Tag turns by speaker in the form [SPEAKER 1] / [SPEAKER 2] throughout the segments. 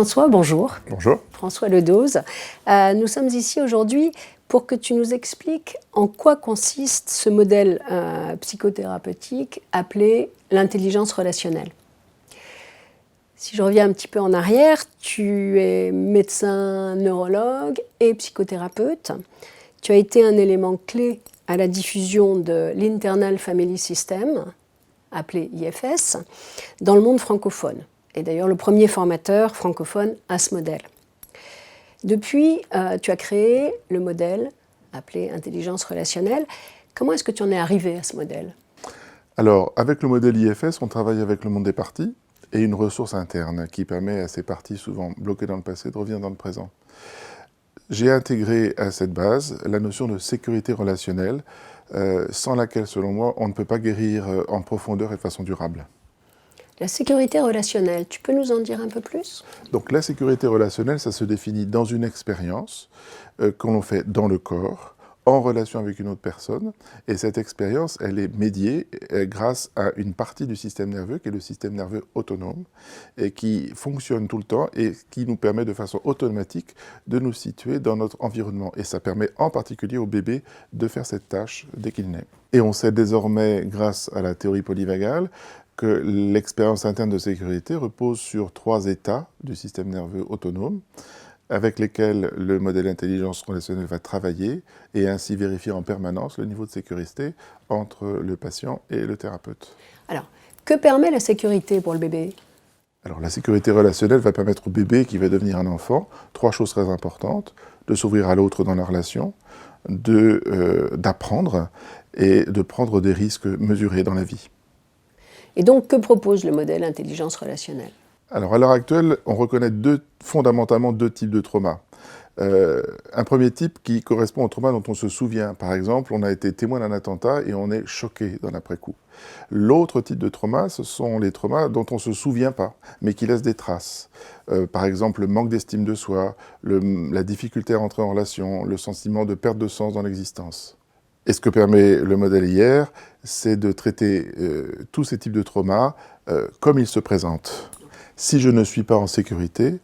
[SPEAKER 1] François, bonjour.
[SPEAKER 2] Bonjour.
[SPEAKER 1] François Ledoz. Nous sommes ici aujourd'hui pour que tu nous expliques en quoi consiste ce modèle psychothérapeutique appelé l'intelligence relationnelle. Si je reviens un petit peu en arrière, tu es médecin neurologue et psychothérapeute. Tu as été un élément clé à la diffusion de l'Internal Family System, appelé IFS, dans le monde francophone. Et d'ailleurs le premier formateur francophone à ce modèle. Depuis, tu as créé le modèle appelé intelligence relationnelle. Comment est-ce que tu en es arrivé à ce modèle?
[SPEAKER 2] Alors, avec le modèle IFS, on travaille avec le monde des parties et une ressource interne qui permet à ces parties souvent bloquées dans le passé de revenir dans le présent. J'ai intégré à cette base la notion de sécurité relationnelle, sans laquelle, selon moi, on ne peut pas guérir en profondeur et de façon durable.
[SPEAKER 1] La sécurité relationnelle, tu peux nous en dire un peu plus?
[SPEAKER 2] Donc la sécurité relationnelle, ça se définit dans une expérience que l'on fait dans le corps, en relation avec une autre personne, et cette expérience, elle est médiée grâce à une partie du système nerveux, qui est le système nerveux autonome, et qui fonctionne tout le temps, et qui nous permet de façon automatique de nous situer dans notre environnement. Et ça permet en particulier au bébé de faire cette tâche dès qu'il naît. Et on sait désormais, grâce à la théorie polyvagale, que l'expérience interne de sécurité repose sur 3 états du système nerveux autonome, avec lesquels le modèle intelligence relationnelle va travailler et ainsi vérifier en permanence le niveau de sécurité entre le patient et le thérapeute.
[SPEAKER 1] Alors, que permet la sécurité pour le bébé?
[SPEAKER 2] Alors, la sécurité relationnelle va permettre au bébé qui va devenir un enfant 3 choses très importantes: de s'ouvrir à l'autre dans la relation, d'apprendre et de prendre des risques mesurés dans la vie.
[SPEAKER 1] Et donc, que propose le modèle intelligence relationnelle?
[SPEAKER 2] Alors, à l'heure actuelle, on reconnaît fondamentalement 2 types de traumas. Un premier type qui correspond au trauma dont on se souvient. Par exemple, on a été témoin d'un attentat et on est choqué dans l'après-coup. L'autre type de trauma, ce sont les traumas dont on ne se souvient pas, mais qui laissent des traces. Par exemple, le manque d'estime de soi, la difficulté à entrer en relation, le sentiment de perte de sens dans l'existence. Et ce que permet le modèle IR, c'est de traiter tous ces types de traumas comme ils se présentent. Si je ne suis pas en sécurité,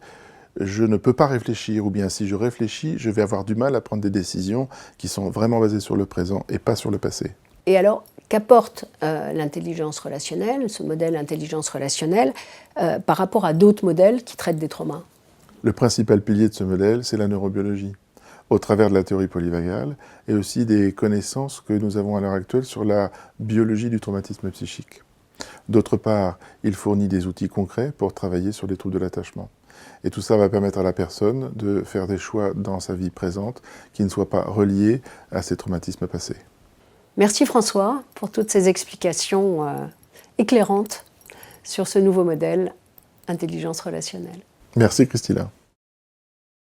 [SPEAKER 2] je ne peux pas réfléchir, ou bien si je réfléchis, je vais avoir du mal à prendre des décisions qui sont vraiment basées sur le présent et pas sur le passé.
[SPEAKER 1] Et alors, qu'apporte l'intelligence relationnelle, ce modèle intelligence relationnelle, par rapport à d'autres modèles qui traitent des traumas?
[SPEAKER 2] Le principal pilier de ce modèle, c'est la neurobiologie, au travers de la théorie polyvagale, et aussi des connaissances que nous avons à l'heure actuelle sur la biologie du traumatisme psychique. D'autre part, il fournit des outils concrets pour travailler sur les troubles de l'attachement. Et tout ça va permettre à la personne de faire des choix dans sa vie présente qui ne soient pas reliés à ses traumatismes passés.
[SPEAKER 1] Merci François pour toutes ces explications éclairantes sur ce nouveau modèle intelligence relationnelle.
[SPEAKER 2] Merci Christina.